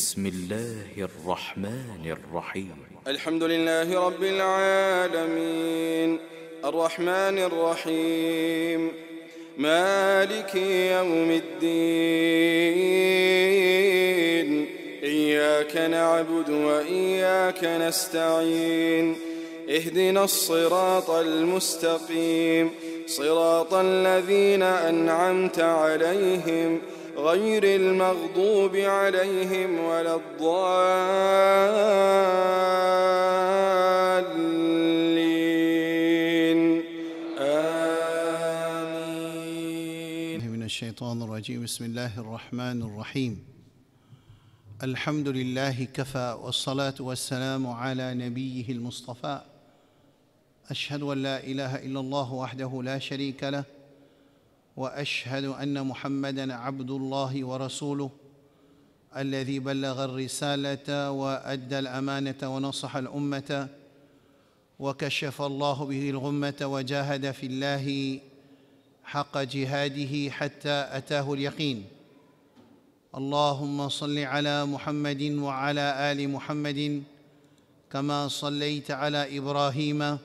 بسم الله الرحمن الرحيم الحمد لله رب العالمين الرحمن الرحيم مالك يوم الدين إياك نعبد وإياك نستعين اهدنا الصراط المستقيم صراط الذين أنعمت عليهم غير المغضوب عليهم ولا الضالين آمين. من الشيطان الرجيم. بسم الله الرحمن الرحيم. الحمد لله كفى والصلاة والسلام على نبيه المصطفى. أشهد أن لا إله إلا الله وحده لا شريك له وأشهد أن محمدًا عبد الله ورسوله الذي بلغ الرسالة وأدى الأمانة ونصح الأمة وكشف الله به الغمة وجاهد في الله حق جهاده حتى أتاه اليقين. اللهم صل على محمد وعلى آل محمد كما صليت على إبراهيم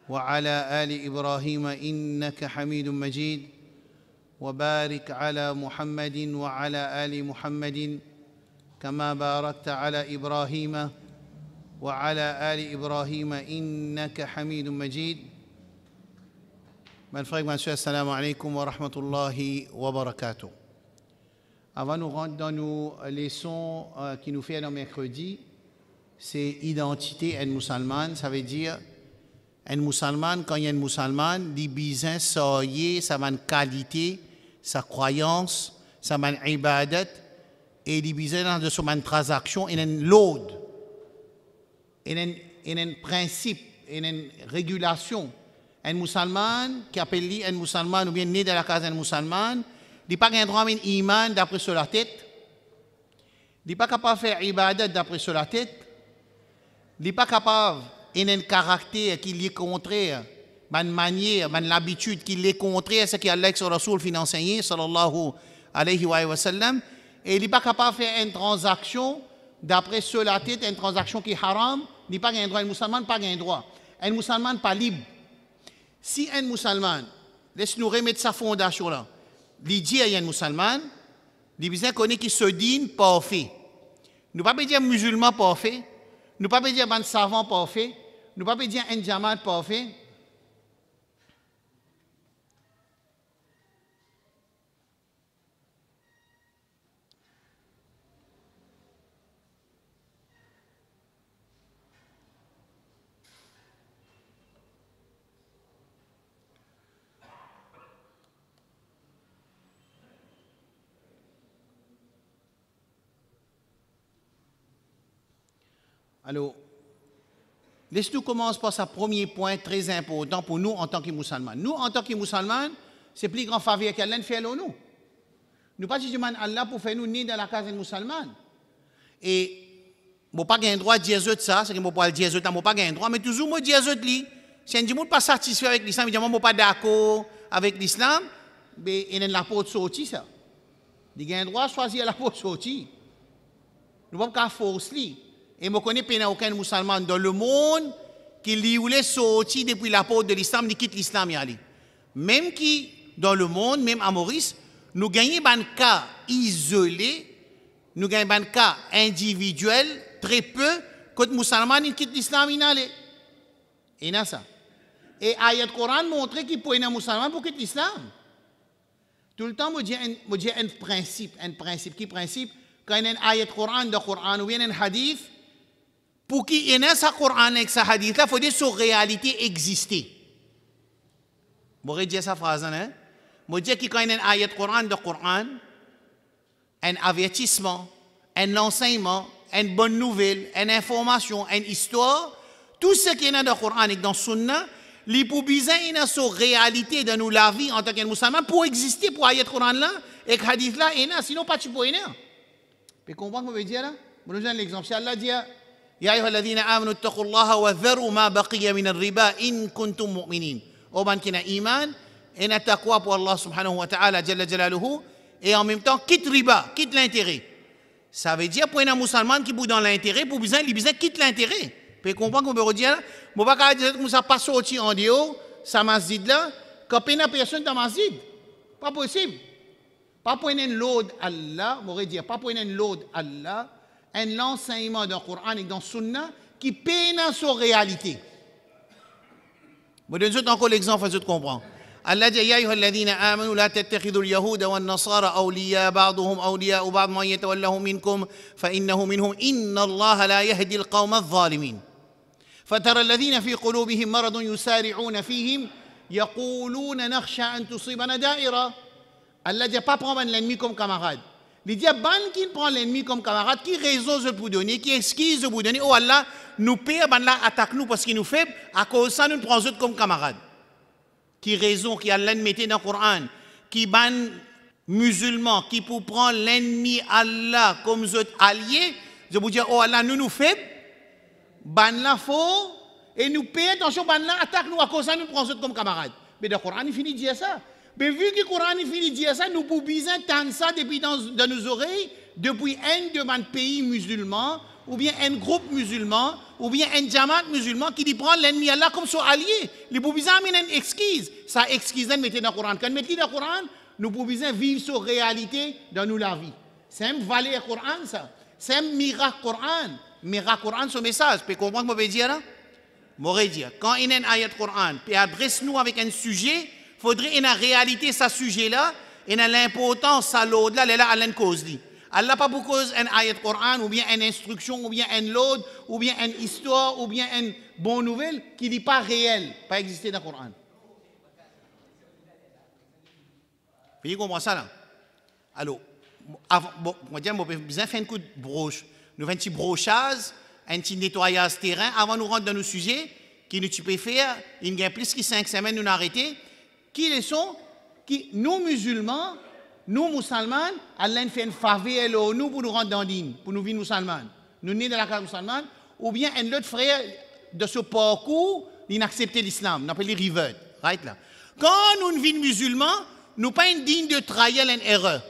وعلى آل إبراهيم إنك حميد مجيد وبارك على محمد وعلى آل محمد كما باركت على إبراهيم وعلى آل إبراهيم إنك حميد مجيد. Mes frères, mes sœurs, assalamu alaikum wa rahmatullahi wa barakatuh. Avant de nous rentrer dans nos leçons qui nous fait dans mercredi, c'est identité en musulman, ça veut dire un musulman, quand il y a un musulman, il besoin de sa qualité, sa croyance, sa ibadat, et il besoin de sa transaction, et un load, et un principe, et une régulation. Un musulman qui appelle un musulman ou bien né dans la case d'un musulman, il n'a pas un droit à iman d'après sur la tête, il n'est pas capable de faire ibadat d'après sur la tête, il n'est pas capable et un caractère qui est contraire, une manière, une habitude qui est contraire à ce qu'Allah et son Rasoul fin enseigné, sallallahu alayhi wa sallam, et il n'est pas capable de faire une transaction d'après sur la tête, une transaction qui est haram, il n'est pas un droit, un musulman n'a pas un droit, un musulman pas libre. Si un musulman, laisse-nous remettre sa fondation là, il dit à un musulman, il besoin qu'on ait qui se dîne parfait. Nous ne pouvons pas dire musulman parfait, nous ne pouvons pas dire un savant parfait, nous ne pouvons pas dire un diamant parfait. Alors, laisse-nous commencer par ce premier point très important pour nous en tant que musulmans. Nous, en tant que musulmans, c'est plus grand faveur qu'Allah fait à nous. Nous ne pas demander à Allah pour faire nous nés dans la case des musulmans. Et, je n'ai pas un droit de dire ça, c'est que je ne pas dire ça, je n'ai pas un droit, mais toujours je dis ça. Si un ne pas satisfait avec l'islam, je ne suis pas d'accord avec l'islam, mais il y a la porte sortie ça. Il y a un droit de choisir la porte sortie. Nous ne pouvons pas forcer. Et je ne connais pas aucun musulman dans le monde qui lui voulait sortir depuis la porte de l'islam, qui quitte l'islam. Même qui, dans le monde, même à Maurice, nous gagnons un cas isolé, nous gagnons un cas individuel, très peu, quand les musulmans quittent l'islam. Et c'est ça. Et l'ayat Coran montre qu'il peut y avoir un musulman pour quitter l'islam. Tout le temps, je dis un principe. Qui principe? Quand il y a un ayat Coran de Coran ou bien un hadith, pour qu'il y ait un Coran avec ce hadith-là, il faut dire que sa réalité existait. Je vais dire cette phrase. Je vais dire que quand il y a un ayat Coran de Coran, un avertissement, un enseignement, une bonne nouvelle, une information, une histoire, tout ce qui est dans le Coran et dans le Sunna, il faut besoin de sa réalité dans la vie en tant que musulman pour exister pour ayat Coran là et que hadith là, sinon pas tu peux y aller. Vous comprenez ce que je veux dire là? Je vous donne l'exemple. Si Allah dit يا أيها الذين آمنوا اتقوا الله وذروا ما بقي من الربا إن كنتم مؤمنين. Au ban kina iman, et na taqwa pour Allah subhanahu wa ta'ala jalla jalaluhu, et en même temps quitte riba, quitte l'intérêt. Ça veut dire pour un musulman qui est dans l'intérêt, pour besoin, les besoin quitte l'intérêt. Vous comprenez qu'on peut dire, je ne vais pas dire que ça passe sorti en dehors, ça masjid là, quand une personne dans masjid. Pas possible. Pas pour un load Allah, je dire, pas pour un load Allah, un enseignement dans le Coran et dans le Sunna qui peine sur réalité. Je vous donne encore l'exemple, vous comprendre. Allah dit يا أيها الذين آمنوا لا تتخذوا اليهود والنصارى أولياء بعضهم أولياء بعض من يتولهم منكم فإنه منهم إن الله لا يهدي القوم الظالمين فترى الذين في قلوبهم مرض يسارعون فيهم يقولون نخشى أن تصيبنا دائرة. Allah dit pas prendre l'ennemi comme camarade. Il dit ban qui prend l'ennemi comme camarade, qui raison je vous donner, qui excuse je vous donner. Oh Allah, nous paie ban là attaque nous parce qu'il nous fait à cause de ça nous prenons eux comme camarade. Qui raison qui Allah mettait dans le Coran, qui ban musulman, qui pour prendre l'ennemi Allah comme autres alliés, je vous dis oh Allah nous fait ban là faux et nous paye attention ban là attaque nous à cause de ça nous prenons eux comme camarade. Mais dans le Coran il finit de dire ça. Mais vu que le Coran il finit de dire ça, nous pouvons bien entendre ça depuis dans nos oreilles, depuis un de nos pays musulmans, ou bien un groupe musulman, ou bien un jamaat musulman qui dit prend l'ennemi Allah comme son allié. Les pouvons bien amener une excuse. Ça excuse mettez dans le Coran. Quand mettez dans le Coran, nous pouvons bien vivre sur réalité dans nous la vie. C'est un valet Coran ça. C'est un miracle Coran. Miracle Coran ce message. Vous comprenez ce que je veux dire là? Je dire quand il y a une ayat Coran, puis adresse-nous avec un sujet. Il faudrait une réalité ce sujet-là, et l'importance ça l'autre là, là, à cause li. Allah pas pour cause un ayat Coran, ou bien une instruction, ou bien un load, ou bien une histoire, ou bien une bonne nouvelle qui n'est pas réelle, pas exister dans le Coran. Vous comprenez ça là? Alors, bon, moi je vais besoin faire un coup de broche. Nous faisons un petit brochage, un petit nettoyage terrain avant de nous rentrer dans nos sujets, qui nous tu peux faire, il y a plus que 5 semaines nous arrêter. Qui les sont? Qui, nous musulmans, nous musulmans, Allah fait une faveur nous pour nous rendre dans l'île, pour nous vivre musulmans. Nous sommes dans la classe musulmane, ou bien un autre frère de ce parcours, il accepte l'islam, on appelle les revert. Right là. Quand nous vivons musulmans, nous ne sommes pas dignes de trahir une erreur.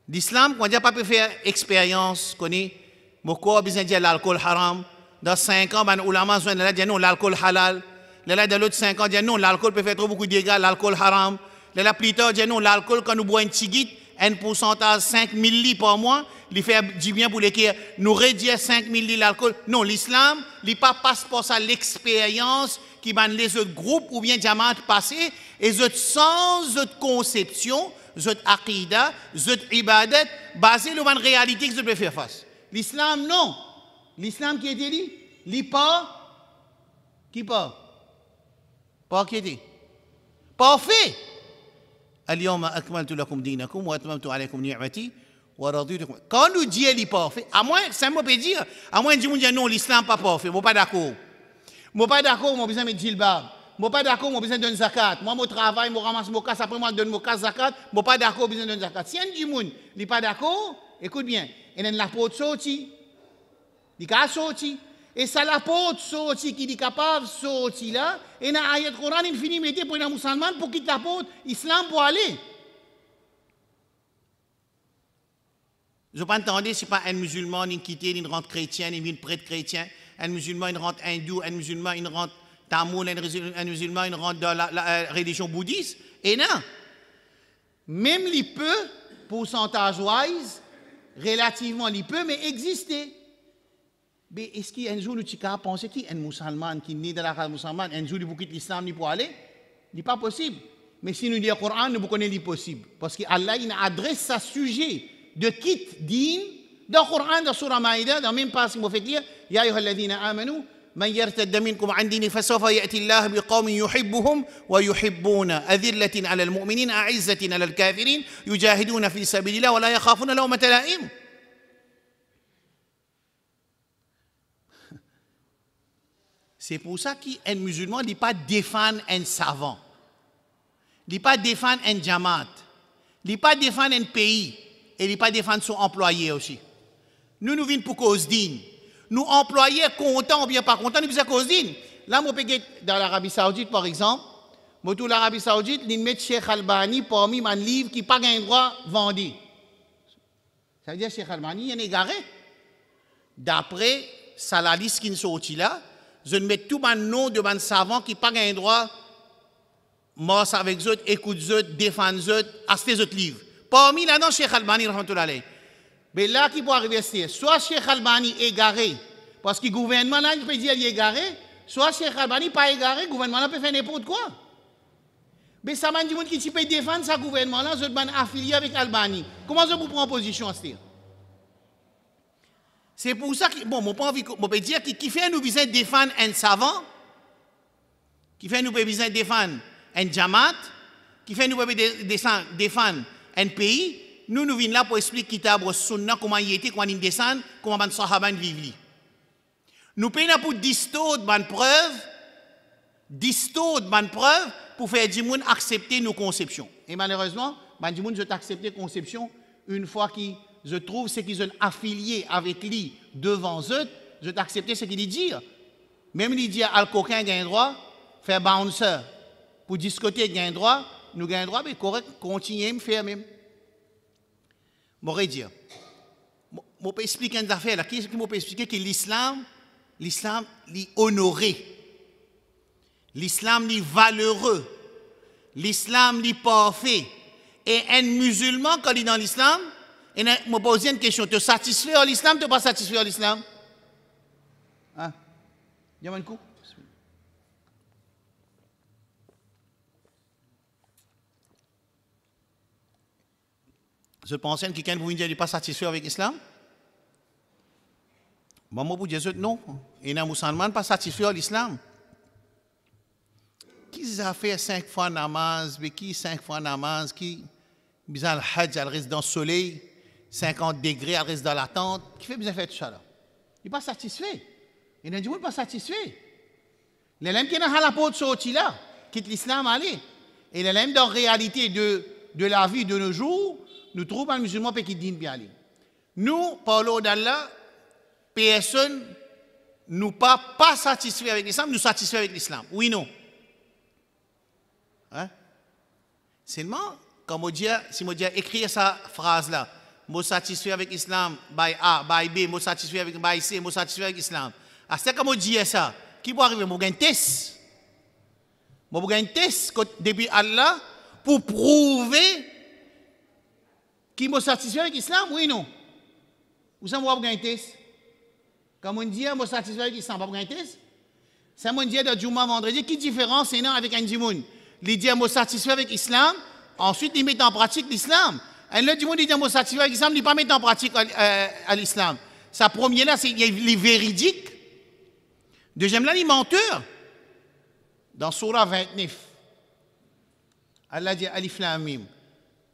L'islam, quand on n'a pas pu faire expérience, connaît, mon corps a besoin de dire l'alcool haram. Dans 5 ans, les ulama ont dit non, l'alcool halal. Là, dans l'autre 5 ans, dit non, l'alcool peut faire trop beaucoup de dégâts, l'alcool haram. Là, plus tard, dit non, l'alcool, quand nous boivons une tigite, un pourcentage 5 000 litres par mois, il fait du bien pour les qui nous réduire 5 000 litres d'alcool. Non, l'islam, il n'est pas passe par ça l'expérience qui ban les autres groupes ou bien diamants passés, et les autres sans autre conception, les autres aqidah, les autres ibadat, basés sur une réalité que je peux faire face. L'islam, non. L'islam qui était dit, il pas, qui pas? Pas qui était? Parfait. اليوم أكملت لكم دينكم وأتممت عليكم نعمتي ورضيت لكم. Quand nous dit il est parfait, à moins ça me peut dire, à moins de dire non l'islam pas parfait, moi pas d'accord. Moi pas d'accord, moi besoin de djilbab. Moi pas d'accord, moi besoin de donner zakat. Moi mon travail, moi ramasse mon casse après moi donne mon casse zakat. Moi pas d'accord, besoin de donner zakat. Si un du monde, il pas d'accord, écoute bien, il y a la porte sortie. Il a sorti. Et ça la porte sortie qui est capable de sortir là, et dans l'ayat Coran, il finit de mettre pour un musulman pour quitter la porte, islam pour aller. Je ne pas entendre si pas un musulman, il quitte, il rentre chrétien, il vient prêtre chrétien, un musulman, il rentre hindou, un musulman, il rentre tamoul, un musulman, il rentre dans la religion bouddhiste. Et non. Même il peut, pourcentage-wise, relativement, il peut, mais exister. Mais est-ce qu'un jour, nous avons pensé qu'un musulman qui est né dans la race musulmane, un jour, il peut quitter l'islam, il peut aller? Ce n'est pas possible. Mais si nous lisons le Coran, nous connaissons possible. Parce qu'Allah, il adresse ce sujet de quitte din dans le Coran, dans la Surah Maïda, dans le même passage qu'il fait lire, Ya ayyuha alladhina amanu, man yartadda minkum an dini fasawfa ya'ti Allah biqawmin yuhibbuhum wa yuhibbuna adhillatin 'ala al-mu'minin a'izzatin 'ala al-kafirin yujahiduna fi sabilillah wa la yakhafuna lawmata la'im. C'est pour ça qu'un musulman ne dit pas défendre un savant. Il ne dit pas défendre un jamaat. Il ne dit pas défendre un pays. Et il ne dit pas défendre son employé aussi. Nous venons pour cause digne. Nous employés contents ou bien pas contents, nous faisons cause digne. Là, moi, dans l'Arabie Saoudite, par exemple, moi, tout l'Arabie Saoudite, ils mettent Cheikh Albani parmi mes livres qui n'ont pas le droit de vendre. Ça veut dire que Cheikh Albani est égaré. D'après la liste qui est sortie là, je mets tout le nom de mon savant qui n'a pas un droit mort avec eux, écoute eux, défendre eux, acheter eux livres. Parmi là, non, Cheikh Albani, mais là, qui peut arriver, c'est soit Cheikh Albani est égaré, parce que le gouvernement là, il peut dire qu'il est égaré, soit Cheikh Albani pas égaré, le gouvernement là peut faire n'importe quoi. Mais ça m'a dit qui peut défendre ce gouvernement là, je suis affilié avec Albani. Comment je vous prends en position à ce dire? C'est pour ça que, bon, je peux dire qui fait nous besoin de défendre un savant, qui fait nous besoin de défendre un Jamaat, qui fait nous besoin de défendre un pays, nous venons là pour expliquer Kitab Sunna, comment il était, comment il descend, comment les Sahaba vivent. Nous payons pour distorder les preuves, pour faire du monde accepter nos conceptions. Et malheureusement, du monde veut accepter conception une fois qu'ils je trouve ce qu'ils ont affilié avec lui devant eux, je vais accepter ce qu'il dit. Même lui dit à coquin a un droit, faire bouncer pour discuter il a un droit, nous avons un droit, mais correct, continuer à faire même. Je dire, je peux expliquer une affaire là, qui peut expliquer que l'islam est honoré, l'islam est valeureux, l'islam est parfait. Et un musulman, quand il est dans l'islam, et je me pose une question, tu es satisfait à l'islam, tu n'es pas satisfait à l'islam? Hein? Il y a un coup? Je pense que quelqu'un vous dit n'est pas satisfait avec l'islam? Moi, je vous dis non. Et un musulman n'est pas satisfait à l'islam. Qui a fait 5 fois namaz, qui 5 fois namaz, qui bizarre le hajj, elle reste dans le soleil, 50 degrés, elle reste dans la tente. Qui fait bien faire tout ça là? Il n'est pas satisfait. Il n'est pas satisfait. Les gens qui sont dans la porte sortie là, quittent l'islam aller. Et les gens dans la réalité de la vie de nos jours, nous trouvons un musulman qui dit bien aller. Nous, parlons d'Allah, personne nous pas satisfait avec l'islam, nous satisfait avec l'islam. Oui, non. Hein? Seulement, comme si je dis écrire cette phrase-là, je suis satisfait avec l'islam, by A, by B, je suis satisfait avec by C, je suis satisfait avec l'islam. À ce que je dis ça, qui peut arriver? Je vais un test. Je vais un test depuis Allah pour prouver que je suis satisfait avec l'islam, oui ou non? Vous savez, je vais un test. Quand on dit que je suis satisfait avec l'islam, je vais un test. C'est mon dit de Juma vendredi, quelle différence c'est avec un djimoun? Il dit que je suis satisfait avec l'islam, ensuite il met en pratique l'islam. Et le djimoun dit que je suis satisfait avec l'islam, il ne pas mettre en pratique à l'islam. Sa première là, c'est les véridiques. Deuxième là, les menteurs. Dans Surah 29, Allah dit Alif Lam Mim.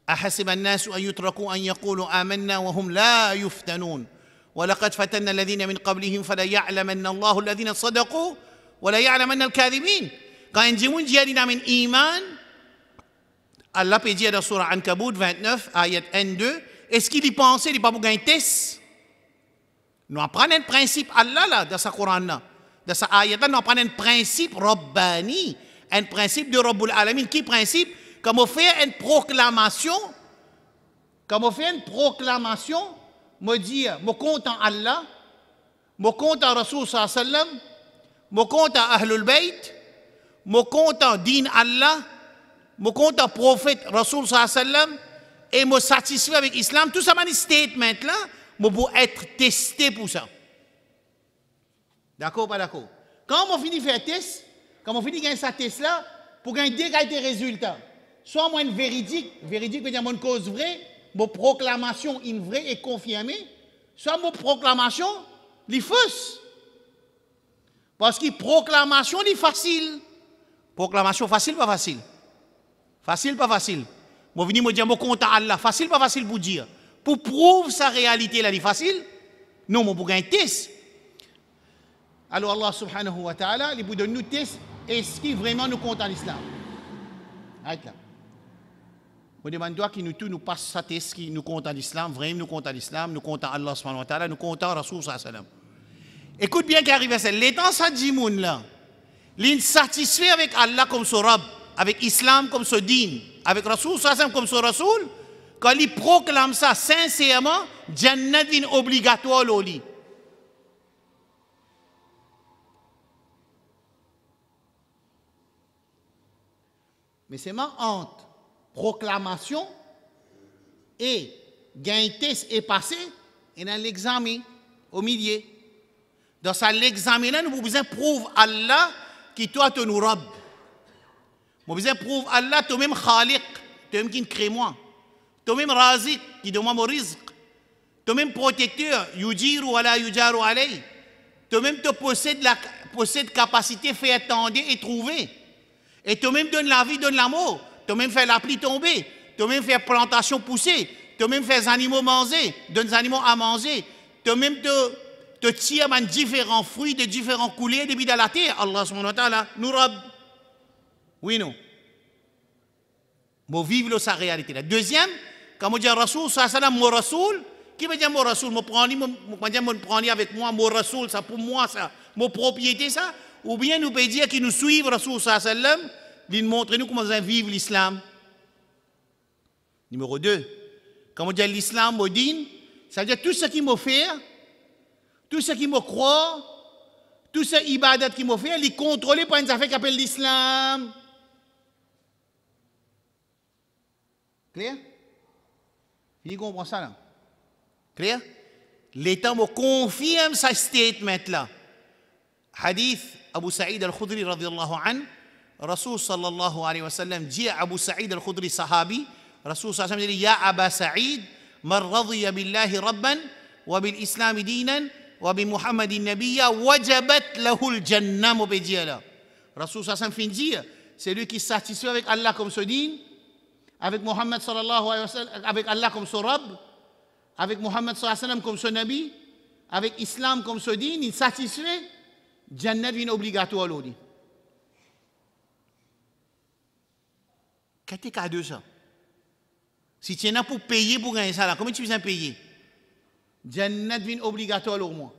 أحسب الناس أن يتركوا أن يقولوا آمنا وهم لا يفتنون ولقد فتنا الذين من قبلهم فلا يعلمن الله الذين صدقوا ولا يعلمن الكاذبين. Quand un djimoun dit qu'il a un iman, Allah peut dire dans Surah Ankabut 29, ayat 1-2, est-ce qu'il y pensait, il n'y a pas pour gagner test? Nous apprenons un principe Allah là, dans sa Coran là. Dans sa ayat là, nous apprenons un principe Rabbani, un principe de Rabbul Alamin. Qui principe? Comme on fait une proclamation, me dire, je compte en Allah, je compte en Rasul sallallahu alayhi wa sallam, je compte en Ahlul Bayt, je compte en Din Allah, je compte en prophète Rasul sallallahu alayhi wa sallam, et je satisfait avec l'islam. Tout ça, c'est un statement là, je peux être testé pour ça. D'accord ou pas d'accord? Quand on finit de faire test, quand on finit de gagner sa test là, pour gagner des résultats. Soit moi une véridique veut dire une cause vraie, mon proclamation une vraie et confirmée, soit mon proclamation est fausse. Parce que proclamation est facile. Proclamation facile, pas facile. Facile, pas facile. Moi venir me dire mon compte à Allah, facile, pas facile pour dire. Pour prouver sa réalité là, est facile. Non, mon pour gagner test. Alors Allah subhanahu wa ta'ala, il vous donne nous test, est-ce qu'il vraiment nous compte en l'islam? Arrête là. Je demande qui nous tous nous passe sa test qui nous compte en l'islam, vraiment nous compte en l'islam, nous compte en Allah subhanahu wa ta'ala, nous compte en Rasul sallallahu alayhi wa sallam. Écoute bien qui arrive à ça. L'étant ça dit moun là, l'insatisfait avec Allah comme son Rabb, avec Islam comme son din, avec Rasul sallallahu alayhi wa sallam comme son Rasul, quand il proclame ça sincèrement, Jannat vin obligatoire loli. Mais c'est ma honte. Proclamation et gain test est passé et dans l'examen au milieu. Dans ça l'examen là nous avons besoin de prouver Allah qui toi te nous robe. Nous avons besoin de prouver Allah toi même khaliq, toi même qui crée moi. Toi même razik qui donne moi mon rizq. Toi même protecteur, yujiru wala yujaru alay. Toi même te possède capacité faire attendre et trouver. Et toi-même donne la vie, donne l'amour. Toi-même fait la pluie tomber. Toi-même fait plantation pousser. Toi-même fait les animaux manger. Donne les animaux à manger. Toi-même te tire différents fruits de différents couleurs depuis dans la terre. Allah subhanahu wa ta'ala nous robe. Oui, non. Moi vivre sa réalité. La deuxième, quand on dit Rasoul, ça c'est mon Rasoul. Qui veut dire mon Rasoul? Moi prends avec moi, mon Rasoul, ça pour moi, ça. Mon propriété, ça. Ou bien nous pouvons dire qu'ils nous suivent, Rasoul sallam, ils nous montrent nous comment vivre l'islam. Numéro 2, quand on dit l'islam, Modine, ça veut dire tout ce qui m'a fait, tout ce qui me croit, tout ce ibadat qui m'a fait, il est contrôlé par une affaire qui s'appelle l'islam. Clair? Vous comprenez ça là? Clair? L'État me confirme ce statement-là. Hadith Abu Sa'id al-Khudri radiyallahu anhu, Rasul sallallahu alayhi wa sallam dit à Abu Sa'id al-Khudri sahabi, Rasul sallallahu alayhi wa sallam dit Ya Aba Sa'id, man radiya billahi rabban, wa bil islam dinan, wa bi Muhammadin nabiyya, wajabat lahu al-jannah mubidiyala. Rasul sallallahu alayhi wa sallam dit, c'est lui qui est satisfait avec Allah comme son din, avec Muhammad sallallahu alayhi wa sallam, avec Allah comme son Rabb, avec Muhammad sallallahu alayhi wa sallam comme son Nabi, avec Islam comme son din, il est satisfait. Jannat vient obligatoire l'autre. Qu'est-ce que tu as ça? Si tu es là pour payer pour gagner ça, là, comment tu viens payer? Jannat vient obligatoire au moins.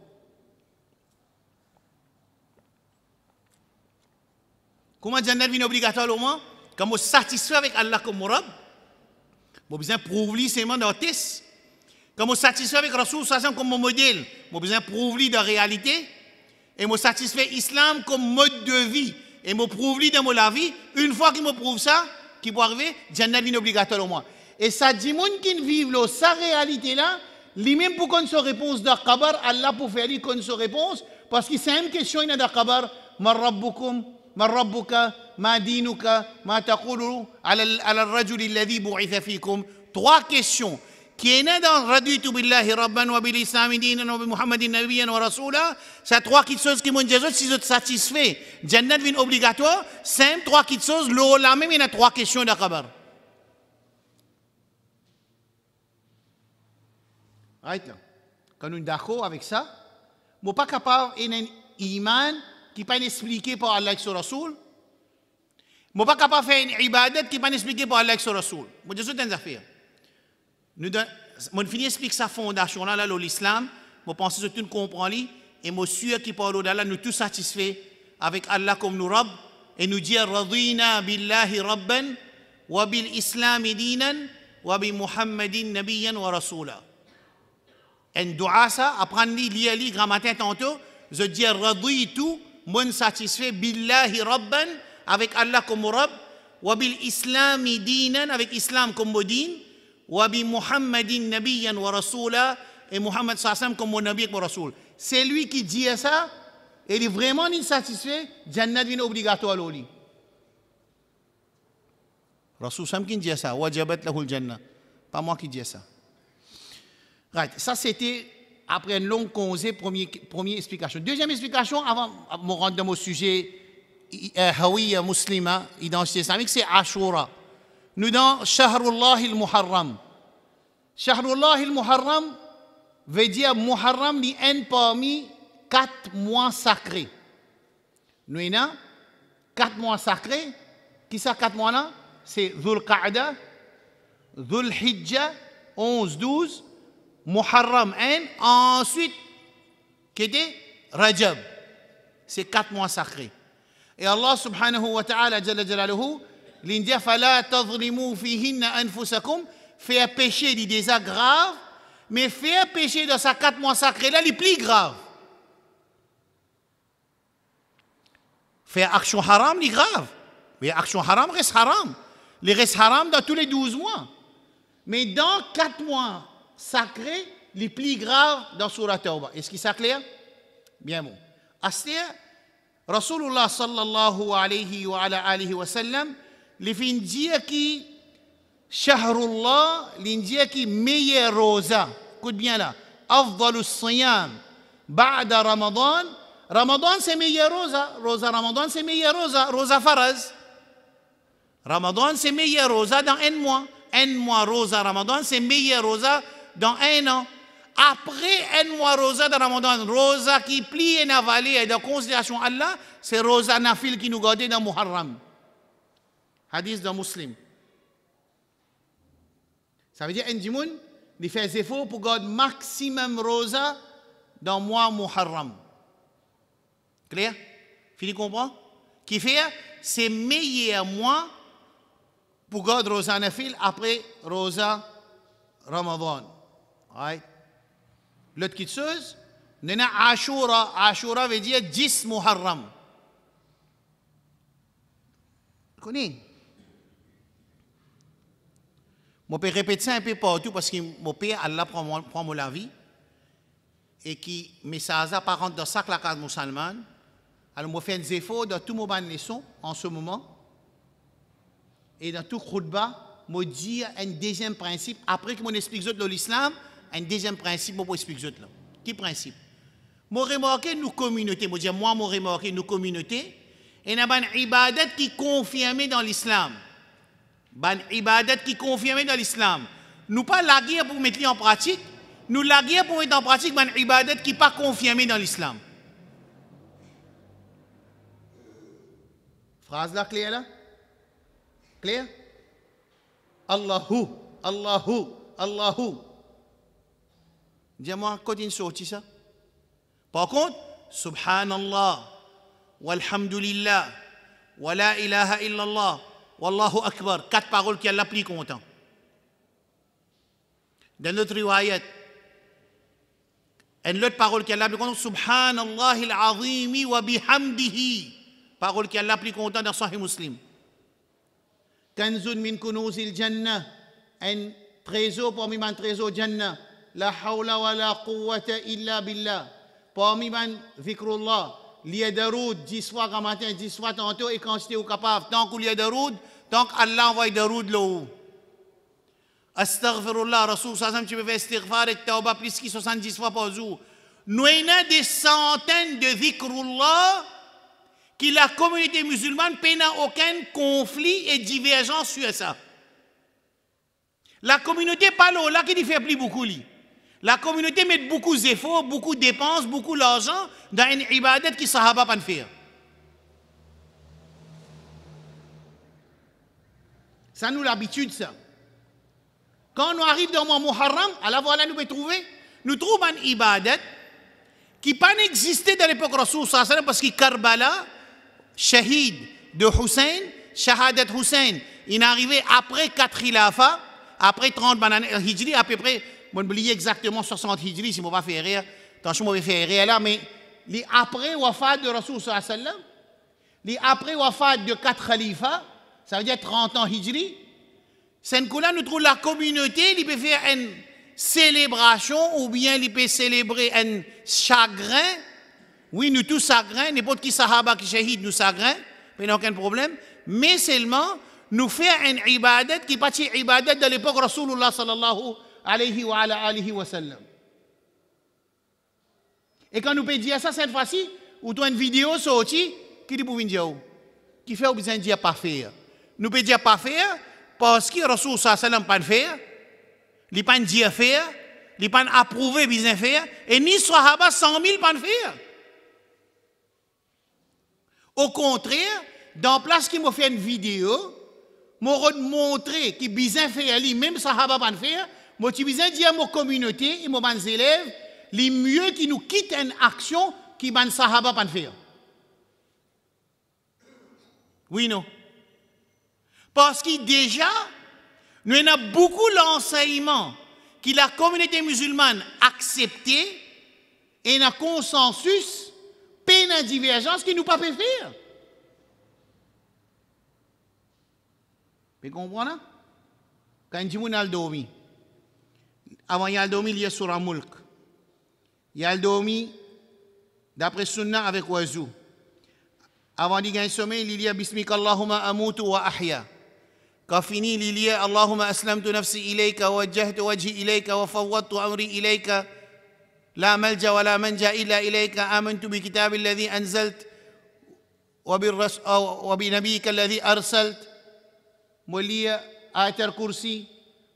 Comment Jannat vient obligatoire au moins? Quand je suis satisfait avec Allah comme mon Rabb, je besoin de prouver seulement d'artiste. Quand je suis satisfait avec Rasoul comme mon modèle, je besoin de prouver de réalité. Et me satisfait l'islam comme mode de vie. Et me prouve dans la vie. Une fois qu'il me prouve ça, qui peut arriver, Jannat vient obligatoire au moins. Et ça dit, moun qui vivent là, sa réalité là, lui-même pour qu'on se réponse dans Kabar, Allah pour faire lui qu'on se réponse, parce que c'est une question dans Kabar, ma rabbukum, ma rabbuka, ma dinuka, ma taqulu ala al-rajul alladhi bu'itha fikum. 3 questions. Qui est né dans Raditu billahi rabban wa bil islam dinan wa bi Muhammadin nabiyyan wa rasula, c'est 3 petites choses qui m'ont dit si vous êtes satisfait, Jannat vient obligatoire, c'est 3 petites choses, là même il y a 3 questions d'Akabar. Right là. Quand nous sommes d'accord avec ça, nous ne sommes pas capables d'un iman qui n'est pas expliqué par Allah et son Rasoul. Nous ne sommes pas capables de faire une ibadat qui n'est pas expliqué par Allah et son Rasoul. Nous disons des affaires. Nous finis expliquer sa fondation là, l'islam. Je pense que tout comprend et je suis sûr qu'il parle d'Allah, nous tous satisfaits avec Allah comme nous Rabb et nous dire radina billahi rabban wa bil islam dinan wa bi Muhammadin nabiyyan wa rasula. Un dua ça, apprendre lire grammaire tantôt, je dis raditu, mon satisfait billahi rabban avec Allah comme Rabb wa bil islam dinan avec islam comme din. Wa bi Muhammadin nabiyyan wa rasula et Muhammad sallam comme mon nabi et mon rasoul. C'est lui qui dit ça, et il est vraiment insatisfait, Jannat vient obligatoire à lui. Rasoul sallam qui dit ça, wajabat lahu al-jannah. Pas moi qui dis ça. Right. Ça c'était après une longue causée, première explication. Deuxième explication, avant de me rendre dans mon sujet, Hawiya muslima, identité islamique, c'est Ashura. Nous dans Shahrullah al-Muharram. Shahrullah al-Muharram veut dire Muharram est un parmi 4 mois sacrés. Nous avons 4 mois sacrés. Qui sont 4 mois là? C'est Dhul Qa'da, Dhul Hijjah, 11-12, Muharram 1, ensuite, qui était Rajab. C'est 4 mois sacrés. Et Allah subhanahu wa ta'ala, jalla jalaluhu, l'India fala tadhlimu fihinna anfusakum, fait péché des désaggraves, Mais faire péché dans ces 4 mois sacrés là, c'est plus grave. Faire action haram, c'est grave. Mais action haram reste haram. Il reste haram dans tous les 12 mois. Mais dans 4 mois sacrés, les plus graves dans Surah Tawbah. Est-ce que c'est clair? Bien bon. Astir, Rasulullah sallallahu alayhi wa ala alihi wa sallam, les fin dire qui Shahrullah, les dire qui meilleur rosa. Écoute bien là. Afdalus siyam ba'da Ramadan. Ramadan c'est meilleur rosa. Rosa Ramadan c'est meilleur rosa. Rosa faraz. Ramadan c'est meilleur rosa dans un mois. Un mois rosa Ramadan c'est meilleur rosa dans un an. Après un mois rosa de Ramadan, rosa qui plie et avalée et de considération Allah, c'est rosa nafil qui nous garde dans Muharram. Hadith de Muslim. Ça veut dire un dimoun, il fait des efforts pour garder maximum rosa dans le mois Muharram. Clair? Fini comprendre? Qui fait, c'est meilleur mois pour garder rosa nafil après rosa Ramadan. Right? L'autre chose, nous avons Ashura. Ashura veut dire 10 Muharram. Vous connaissez? Je peux répéter ça un peu partout parce que mon père, Allah prend mon vie. Et qui, mais ça n'a pas rentré dans ça que la case musulmane. Alors, je fais des efforts dans tout mon leçon en ce moment. Et dans tout khutbah, je dis un deuxième principe. Après que je explique l'islam, un deuxième principe, je vais expliquer là. Quel principe? Je remarque nos communautés, je dis moi, je remarque nos communautés, et il y a une ibadat qui est confirmée dans l'islam. Une ibadat qui est confirmée dans l'islam. Nous pas la guerre pour mettre en pratique, nous la guerre pour mettre en pratique une ibadat qui n'est pas confirmée dans l'islam. Phrase là claire là? Claire? Allahu, Allahu, Allahu. Dis-moi, quand il sortit ça? Par contre, Subhanallah, walhamdulillah, wa la ilaha illallah, wallahu akbar, 4 paroles qui Allah plus content. Dans notre riwayat, une autre parole qui Allah plus content, Subhanallah al-azimi wa bihamdihi, parole qui Allah plus content dans Sahih Muslim. Kanzun min kunuzil jannah, un trésor parmi les trésors jannah. La hawla wa la quwwata illa billah. Parmi man zikrullah, liya daroud, 10 fois quand matin, 10 fois tantôt, et quand j'étais capable, tant qu'il y a daroud, tant qu'Allah envoie daroud là-haut. Astaghfirullah, Rasul sallam, tu peux faire istighfar et tawbah plus que 70 fois par jour. Nous avons des centaines de zikrullah qui la communauté musulmane n'a aucun conflit et divergence sur ça. La communauté parle là qui ne fait plus beaucoup. La communauté met beaucoup d'efforts, beaucoup de dépenses, beaucoup d'argent dans une ibadat qui ne sahaba pas faire. Ça nous l'habitude ça. Quand on arrive dans le mois Muharram, alors voilà nous trouvons une ibadat qui n'a pas existé dans l'époque Rasoul sallam parce que Karbala, shahid de Hussein, shahadat Hussein, il est arrivé après 4 khilafas, après 30 hijri, à peu près, je ne oublier exactement 60 hijri, si je ne vais pas faire rire, attention, je vais faire rire là, mais après wafat de Rasoul sallam, après wafat de 4 khalifas, ça veut dire 30 ans hijri, c'est là nous trouvons la communauté, il peut faire une célébration ou bien il peut célébrer un chagrin. Oui, nous tous chagrin, n'importe qui sahaba qui shahid nous chagrin, mais il n'y a aucun problème. Mais seulement, nous faire une ibadat qui n'est pas une ibadat de l'époque Rasulullah sallallahu alayhi wa alihi wa sallam. Et quand nous pouvons dire ça cette fois-ci, ou tu as une vidéo sortie, qui dit pour dire qui fait besoin de dire pas faire. Nous pouvons dire pas faire parce que Rasul sallallahu alayhi wa sallam pas faire, il n'a pas dit faire, il n'a pas approuvé besoin faire, et ni sahaba 100 000 pas faire. Au contraire, dans la place qui m'a fait une vidéo, m'a montré que besoin faire lui même sahaba pas faire, moi tu besoin dire à ma communauté et mes élèves, les mieux qui nous quittent une action qui ban sahaba pas faire. Oui non. Parce que déjà nous avons beaucoup l'enseignement que la communauté musulmane accepté et un consensus, pas une divergence qui nous pas fait faire. Vous comprenez? Quand tu as dormi, avant il y a dormi, il y a sur un mulk. Il y a dormi d'après Sunna avec oiseau. Avant d'y gagner sommeil, il y a Bismika Allahumma amutu wa ahya. Quand fini, il y a Allahumma aslamtu nafsi ilayka wa wajjahtu wajhi ilayka wa fawwadtu amri ilayka. لا ملجأ ولا منجأ إلا إليك آمنت بكتاب الذي أنزلت وبنبيك الذي أرسلت مولي آية الكرسي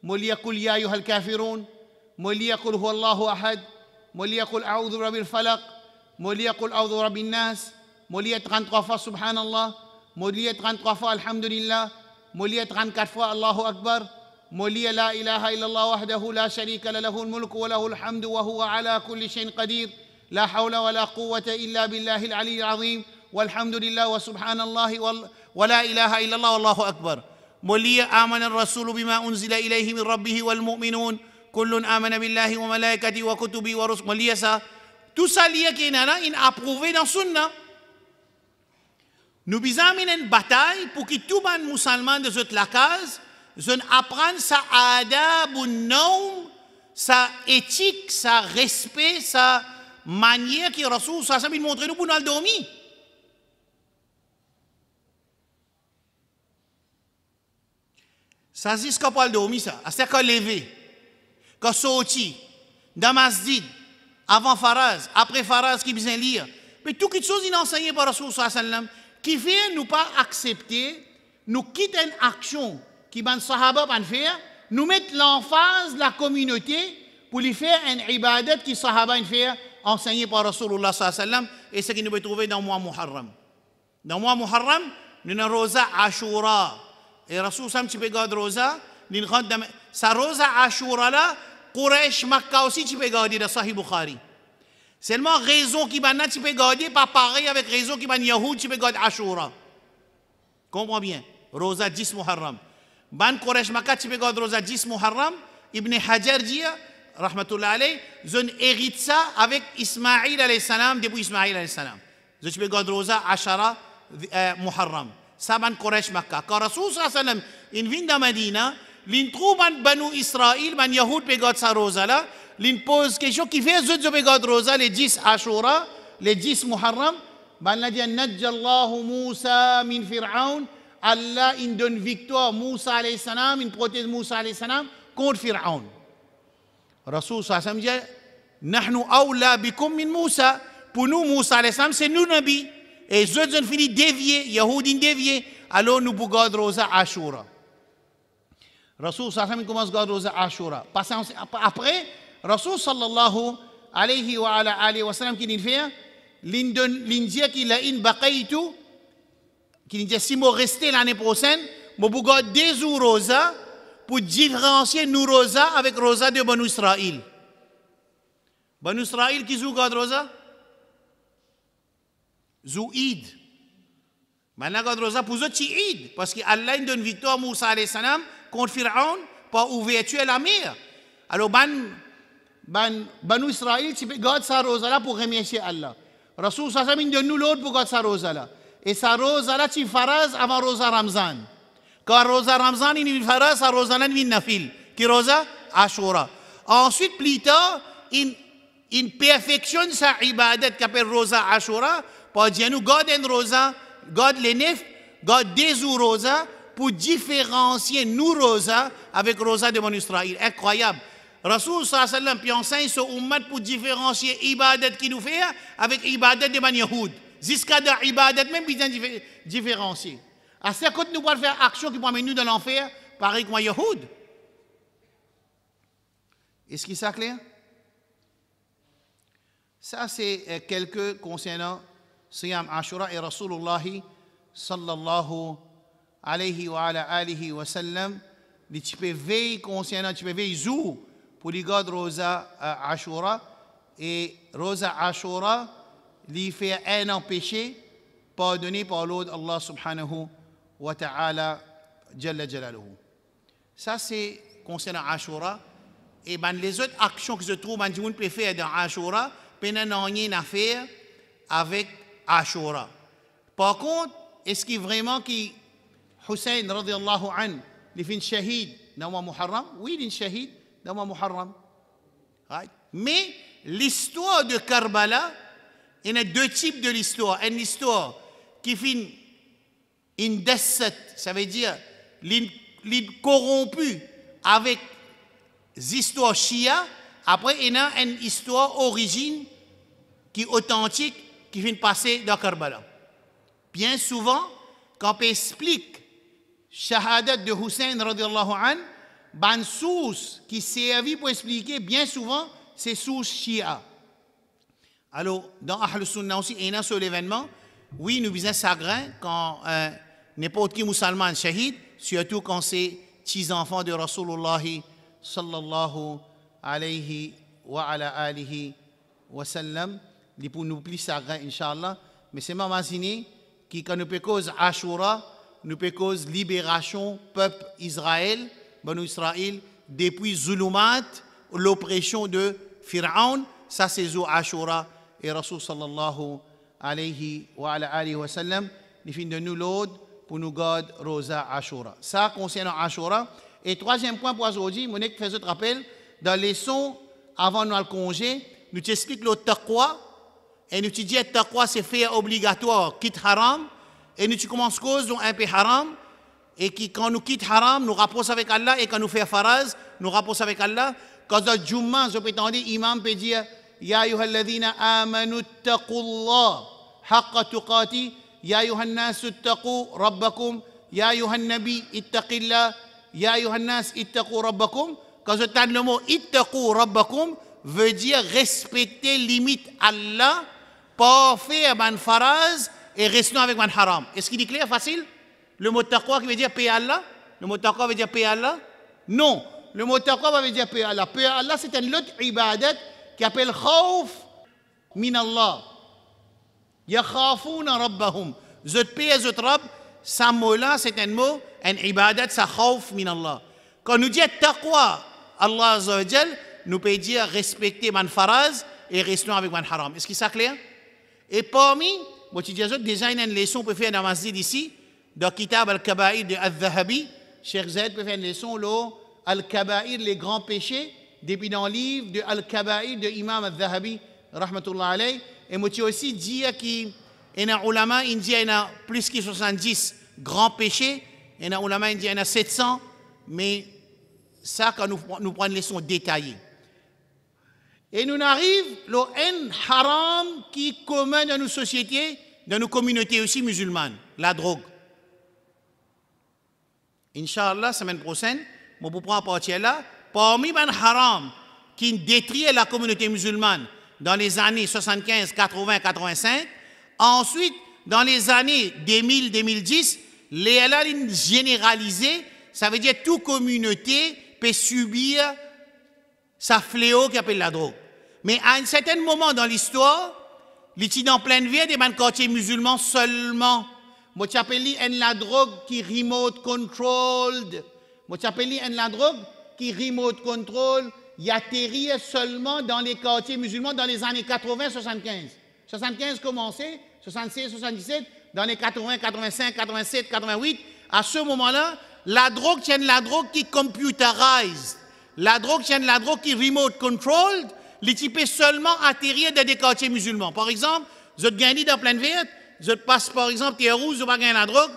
مولي قل يا أيها الكافرون مولي قل هو الله أحد مولي قل أعوذ برب الفلق مولي قل أعوذ برب الناس مولي 33 fois سبحان الله مولي 33 fois الحمد لله مولي 34 fois الله أكبر مولي لا إله إلا الله وحده لا شريك له الملك وله الحمد وهو على كل شيء قدير لا حول ولا قوة إلا بالله العلي العظيم والحمد لله وسبحان الله ولا إله إلا الله والله أكبر مولي آمن الرسول بما أنزل إليه من ربه والمؤمنون كل آمن بالله وملائكته وكتبه ورسله مولي ça tout ça lié qui est approuvé dans Sunna. Nous avons une bataille pour que tout le monde musulman de cette la case apprendre sa adab ou non, sa éthique, sa respect, sa manière que Rasoul ça veut montrer nous pour nous dormir. Ça c'est ce qu'on peut dormir ça, c'est qu'on lever, qu'on sorti dans masjid, avant faraz, après faraz qui besoin lire. Mais tout quelque chose il enseigné par Rasoul sallam qui fait nous pas accepter, nous quitter une action qui ban sahaba ban faire, nous mettre l'emphase la communauté pour lui faire un ibadat qui sahaba faire enseigné par Rasulullah sallallahu alayhi wa sallam et ce que nous pouvons trouver dans le mois Muharram. Dans le mois Muharram, nous avons rosa Ashura et Rasul sallam tu peux garder rosa, nous avons sa rosa Ashura là, Quraysh Makkah aussi tu peux garder dans Sahih Bukhari. Seulement raison qui ban tu peux garder pas pareil avec raison qui ban Yahoud tu peux garder Ashura. Comprends bien, rosa 10 Muharram. Ban Quraysh Makkah tu peux garder rosa 10 Muharram, Ibn Hajar dit rahmatullah alayh, zone hérite ça avec Ismaïl alayhi salam depuis Ismaïl alayhi salam. Je tu peux garder rosa Ashara Muharram. Ça ban Quraysh Makkah. Quand Rasul sallallahu alayhi wa sallam in vient dans Medina, l'in trouve ban Banu Israël, ban Yahoud peut garder sa rosa là, l'in pose question qui fait je peux garder rosa les 10 Ashura, les 10 Muharram, ban la dit najjallahu Musa min Fir'aun. Allah il donne victoire Moussa alayhi salam, il protège Moussa alayhi salam contre Pharaon. Rasul sallallahu alayhi wa sallam dit nahnu awla bikum min Moussa. Pour nous Moussa alayhi salam c'est nous nabi et eux ont fini dévier, Yahoudin dévier, alors nous pouvons garder rosa Ashura. Rasul sallallahu alayhi wa sallam commence à garder rosa Ashura. Après Rasul sallallahu alayhi wa sallam qui dit faire l'india qui la in baqaytu qui dit si moi rester l'année prochaine, moi vous garder des jours rosa pour différencier nous rosa avec rosa de Banu Israël. Banu Israël qui joue garde rosa? Zou Eid. Maintenant garde rosa pour eux c'est Eid parce que Allah donne victoire à Moussa alayhi salam contre Pharaon pour ouverture la mer. Alors Banu Israël tu peux garder sa rosa là pour remercier Allah. Rasul sallallahu alayhi wa sallam donne nous l'autre pour garder sa rosa là. Et sa rosa là, tu faraz avant rosa Ramzan. Quand rosa Ramzan, il faraz, sa rosa là, il nafil. Qui rosa? Ashura. Ensuite, plus tard, il perfectionne sa ibadat qui appelle rosa Ashura. Pour dire nous, garde une rosa, garde les nefs, garde des jours rosa, pour différencier nous rosa avec rosa de Banu Israël. Incroyable. Rasul sallallahu alayhi wa sallam, puis enseigne ce ummat pour différencier ibadat qui nous fait avec ibadat de Banu Yahoud. Jusqu'à de ibadat même bien différencier. À ce côté nous pouvons faire action qui peut amener nous dans l'enfer, pareil comme Yahoud. Est-ce que c'est clair? Ça c'est quelques concernant Siyam Ashura et Rasulullah sallallahu alayhi wa alihi wa sallam. Tu peux veiller concernant, tu peux veiller jour pour les garder Rosa Ashura et Rosa Ashura lui fait un an péché pardonné par l'autre Allah subhanahu wa ta'ala jalla jalaluhu. Ça c'est concernant Ashura et ben, les autres actions que je trouve, ben, on peut faire dans Ashura, n'ont rien à faire avec Ashura. Par contre, est-ce qu'il vraiment que Hussein, radiallahu anhu, il est shahid dans le Muharram? Oui, il est shahid dans le Muharram. Right? Mais l'histoire de Karbala, il y a deux types de l'histoire. Une histoire qui finit indesset, ça veut dire corrompu avec des histoires chia. Après, il y a une histoire origine qui est authentique, qui vient passer dans Karbala. Bien souvent, quand on explique Shahadat de Hussein, radiallahu anhu, une source qui servit pour expliquer, bien souvent, c'est source Shia. Alors, dans Ahl Sunnah aussi, il y a sur l'événement, oui, nous faisons chagrin quand n'importe qui musulman shahid, surtout quand c'est petits enfants de Rasulullah sallallahu alayhi wa ala alihi wa sallam, pour nous plus chagrin, Inch'Allah. Mais c'est ma mazini qui, quand nous peut cause Ashura, nous peut cause libération peuple Israël, Banu Israël, depuis Zulumat, l'oppression de Pharaon, ça c'est Zou Ashura, et Rasul sallallahu alayhi wa ala alihi wa sallam, il finit de nous l'autre pour nous garder Rosa Ashura. Ça concernant Ashura. Et troisième point pour aujourd'hui, Monique fait ce rappel, dans les leçons avant le congé, nous t'expliquons le taqwa, et nous te disons que le taqwa c'est fait obligatoire, quitte haram, et nous tu commences cause donc un peu haram, et qui quand nous quitte haram, nous rapprochons avec Allah, et quand nous faisons faraz, nous rapprochons avec Allah. Quand dans le Jumma, je peux entendre, l'imam peut dire, Ya ayyuhalladhina amanu taqullah haqqa tuqati, Ya ayyuhan nasu taqu rabbakum, Ya ayyuhan nabi ittaqillah, Ya ayyuhan nas ittaqu rabbakum. Quand je t'entends le mot ittaqu rabbakum, veut dire respecter limite Allah, pas faire ban faraz et rester avec ban haram. Est-ce qu'il est clair, facile? Le mot taqwa qui veut dire paix à Allah? Le mot taqwa veut dire paix à Allah? Non. Le mot taqwa veut dire paix à Allah. Paix à Allah, c'est un autre ibadat qui appelle khawf min Allah. Yakhafuna rabbahum. Zot paix, zot rab, ça mot-là, c'est un mot, un ibadat, ça khawf min Allah. Quand nous disons taqwa, Allah Azza wa Jal, nous peut dire respecter man faraz et rester avec man haram. Est-ce que c'est clair? Et parmi, moi tu dis déjà une leçon peut faire dans la masjid ici, dans le Kitab al-Kaba'ir de Al-Dhahabi, Cheikh Zaid peut faire une leçon, Al-Kaba'ir, les grands péchés, depuis dans le livre de Al-Kaba'ir de Imam Al-Dhahabi, rahmatullah alayh. Et moi tu aussi dire qu'il y a un ulama, il dit qu'il y a plus que 70 grands péchés, il y a un ulama, il dit qu'il y en a 700, mais ça, quand nous prenons une leçon détaillée. Et nous arrivons un haram qui est commun dans nos sociétés, dans nos communautés aussi musulmanes, la drogue. Inch'Allah, semaine prochaine, je vous prends à partir là. Parmi les haram qui détruit la communauté musulmane dans les années 75, 80, 85, ensuite, dans les années 2000, 2010, les halal généralisés, ça veut dire que toute communauté peut subir sa fléau qui appelle la drogue. Mais à un certain moment dans l'histoire, les gens en pleine vie, des quartiers musulmans seulement. Moi, tu appelles la drogue qui remote controlled. Moi, tu appelles la drogue qui remote control. Il atterrit seulement dans les quartiers musulmans dans les années 80-75. 75 commencé, 76, 77, dans les 80, 85, 87, 88. À ce moment-là, la drogue tient la drogue qui computerized. La drogue tient la drogue qui remote controlled. Les types seulement atterrir dans des quartiers musulmans. Par exemple, vous êtes gagné dans pleine ville, vous passe par exemple Terre Rouge, vous gagner la drogue,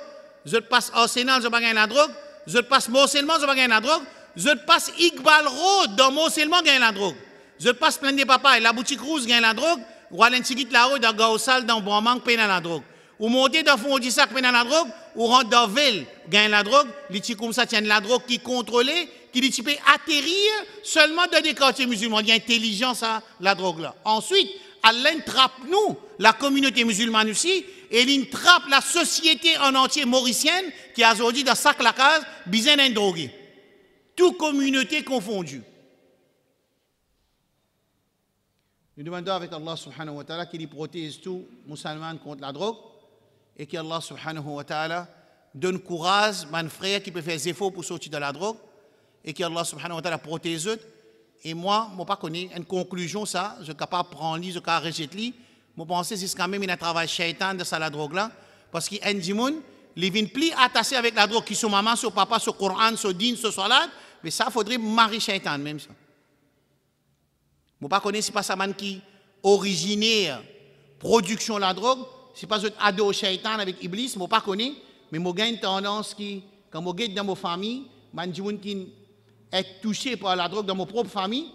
vous passe Arsenal, vous gagner la drogue, vous passe Morcellement, vous gagner la drogue, vous passe Iqbal Road, dans Morcellement, vous la drogue. Vous passe plein de papas, la boutique rouge gagne la drogue, ou à l'Intigit la route, dans Gaoussal, dans Bourmanque, paye la drogue. Ou montez dans Fondissac, paye la drogue, ou rentre dans Ville, gagne la drogue, les types comme ça tiennent la drogue qui est contrôlée, qui les types atterrir seulement dans des quartiers musulmans. Il y a intelligence à la drogue là. Ensuite, Allah trappe nous, la communauté musulmane aussi, et il trappe la société en entier mauricienne qui a aujourd'hui dans sac la case, besoin d'un drogué. Toute communauté confondue. Nous demandons avec Allah subhanahu wa ta'ala qu'il protège tout musulman contre la drogue et qu'Allah subhanahu wa ta'ala donne courage à un frère qui peut faire des efforts pour sortir de la drogue et qu'Allah subhanahu wa ta'ala protège eux Et moi, je ne connais pas une conclusion, ça, je suis capable de prendre, je suis capable de rejeter. Je pense que c'est quand même un travail shaitan de ça, la drogue là. Parce qu'il y a des gens qui viennent plus attachés avec la drogue, qui sont maman, son papa, son Coran, son din, son salat. Mais ça, il faudrait marier shaitan même ça. Je ne connais pas si pas ça qui originaire production de la drogue. Si pas un ado shaitan avec Iblis, je ne connais pas. Mais je j'ai une tendance qui, quand je suis dans ma famille, je suis qui est touché par la drogue dans ma propre famille.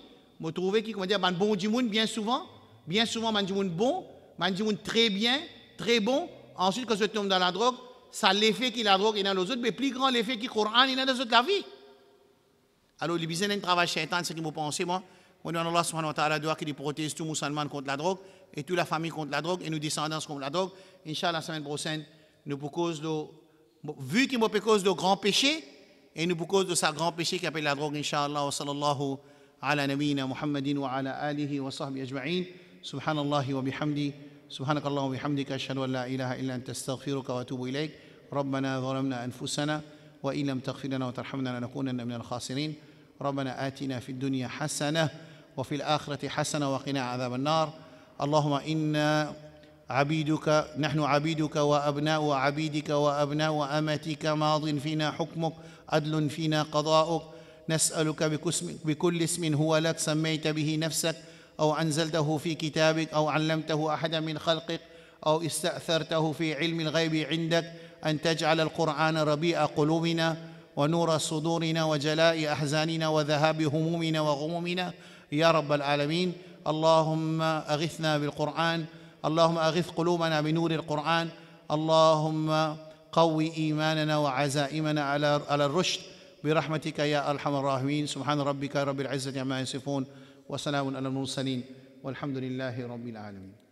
Je trouve que bon djimoun bien souvent, man djimoun bon, man djimoun très bien, très bon. Ensuite, quand je tombe dans la drogue, ça l'effet qui la drogue est dans les autres, mais plus grand l'effet qui Coran est dans les autres la vie. Alors, les besoins d'un travail shaitan, c'est ce que je pense, moi. Moi, Allah subhanahu wa ta'ala doit qu'il protège tous les musulmans contre la drogue et toute la famille contre la drogue et nos descendants contre la drogue. Inch'Allah, la semaine prochaine, nous pour cause de, vu qu'il est cause de grand péché, et nous pour cause de sa grand péché qui appelle la drogue, Inch'Allah, wa sallallahu ala nabiyyina Muhammadin wa ala alihi wa sahbihi ajma'in. Subhanallah wa bihamdi. سبحانك اللهم وبحمدك أشهد أن لا إله إلا أنت أستغفرك وأتوب إليك ربنا ظلمنا أنفسنا وإن لم تغفر لنا وترحمنا لنكونن من الخاسرين ربنا آتنا في الدنيا حسنة وفي الآخرة حسنة وقنا عذاب النار اللهم إنا عبيدك نحن عبيدك وأبناء عبيدك وأبناء أمتك ماض فينا حكمك عدل فينا قضاؤك نسألك بكل اسم هو لك سميت به نفسك أو أنزلته في كتابك أو علمته أحدا من خلقك أو استأثرته في علم الغيب عندك أن تجعل القرآن ربيع قلوبنا ونور صدورنا وجلاء أحزاننا وذهاب همومنا وغمومنا يا رب العالمين اللهم أغثنا بالقرآن اللهم أغث قلوبنا بنور القرآن اللهم قوي إيماننا وعزائمنا على الرشد برحمتك يا أرحم الراحمين سبحان ربك رب العزة عما يصفون وسلام على المرسلين والحمد لله رب العالمين